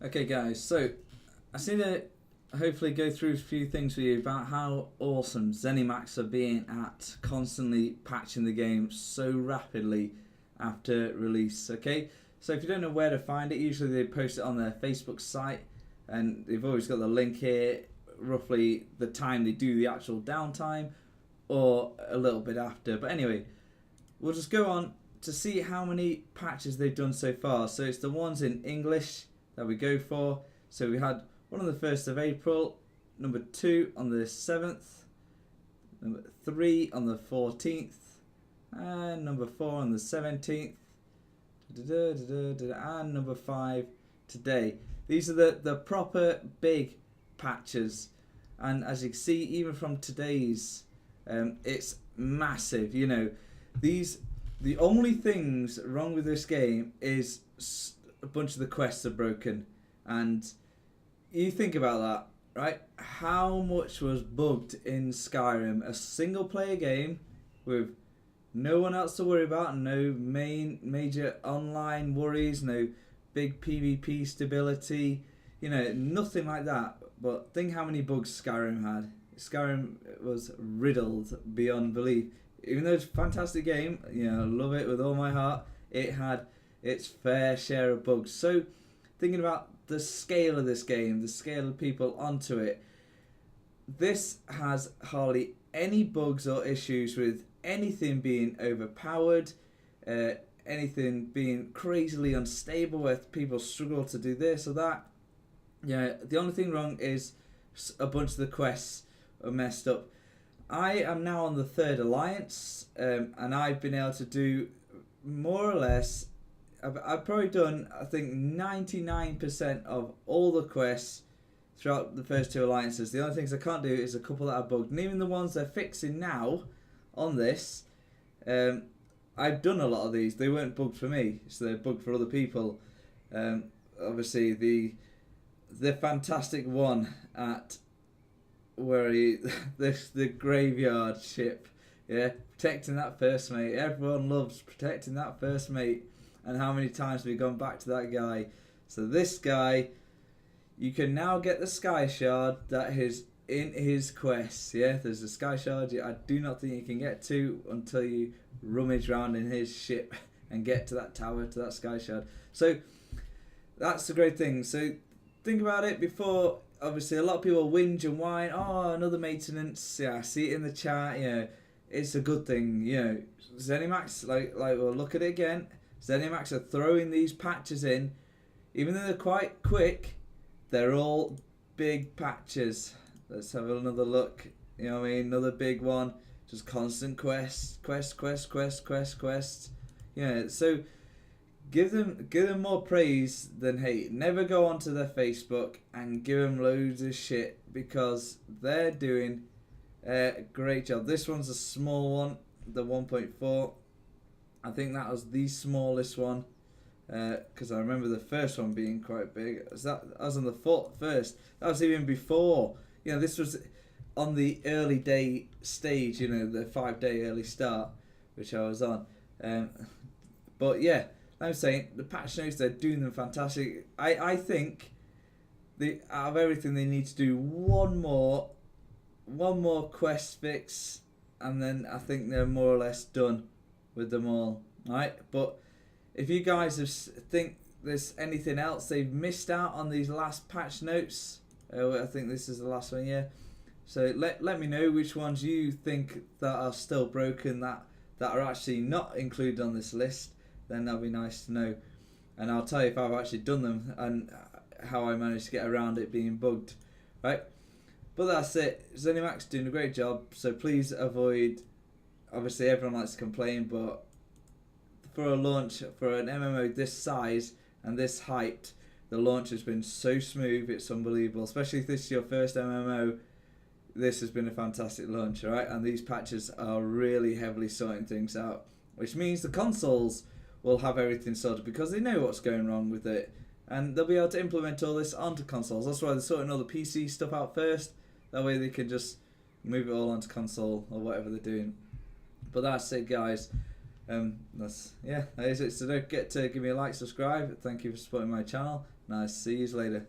Okay, guys, so I see that hopefully go through a few things with you about how awesome Zenimax are being at constantly patching the game so rapidly after release. Okay, so if you don't know where to find it, usually they post it on their Facebook site, and they've always got the link here, roughly the time they do the actual downtime, or a little bit after. But anyway, we'll just go on to see how many patches they've done so far. So it's the ones in English that we go for. So we had one on the 1st of April, number 2 on the 7th, number 3 on the 14th, and number 4 on the 17th, and number 5 today. These are the proper big patches, and as you can see, even from today's, it's massive. You know, the only things wrong with this game is a bunch of the quests are broken, and you think about that, right? How much was bugged in Skyrim, a single player game with no one else to worry about, no major online worries, no big PvP stability, you know, nothing like that. But think how many bugs Skyrim had. Skyrim was riddled beyond belief. Even though it's a fantastic game, you know, I love it with all my heart, it had its fair share of bugs. So thinking about the scale of this game, the scale of people onto it, this has hardly any bugs or issues with anything being overpowered, anything being crazily unstable where people struggle to do this or that. Yeah, the only thing wrong is a bunch of the quests are messed up. I am now on the 3rd alliance, and I've been able to do more or less. I've probably done, I think, 99% of all the quests throughout the first 2 alliances. The only things I can't do is a couple that are bugged, and even the ones they're fixing now on this, I've done a lot of these. They weren't bugged for me, so they're bugged for other people. Obviously, the fantastic one at where the graveyard ship, yeah, protecting that first mate. Everyone loves protecting that first mate, and how many times have we gone back to that guy? So this guy, you can now get the sky shard that is in his quest. Yeah, there's a sky shard I do not think you can get to until you rummage around in his ship and get to that tower, to that sky shard. So that's the great thing. So think about it before. Obviously, a lot of people whinge and whine. Oh, another maintenance. Yeah, I see it in the chat. You know, it's a good thing. You know, Zenimax, like we'll look at it again. Zenimax are throwing these patches in, even though they're quite quick. They're all big patches. Let's have another look. You know what I mean? Another big one. Just constant quests. Yeah. So give them more praise than hate. Never go onto their Facebook and give them loads of shit, because they're doing a great job. This one's a small one, the 1.4. I think that was the smallest one, because I remember the first one being quite big. I was on the first. That was even before. You know, this was on the early day stage. You know, the 5-day early start, which I was on. But yeah. I'm saying the patch notes, they're doing them fantastic. I think out of everything they need to do one more quest fix, and then I think they're more or less done with them all. Right? But if you guys think there's anything else they've missed out on these last patch notes, I think this is the last one, yeah. So let me know which ones you think that are still broken, that are actually not included on this list. Then that'll be nice to know, and I'll tell you if I've actually done them and how I managed to get around it being bugged, right? But that's it. Zenimax doing a great job, so please avoid. Obviously, everyone likes to complain, but for a launch for an MMO this size and this hyped, the launch has been so smooth. It's unbelievable. Especially if this is your first MMO, this has been a fantastic launch, right? And these patches are really heavily sorting things out, which means the consoles will have everything sorted because they know what's going wrong with it, and they'll be able to implement all this onto consoles. That's why they're sorting all the PC stuff out first. That way they can just move it all onto console or whatever they're doing. But that's it, guys. That is it. So don't forget to give me a like, subscribe. Thank you for supporting my channel, and I'll see you later.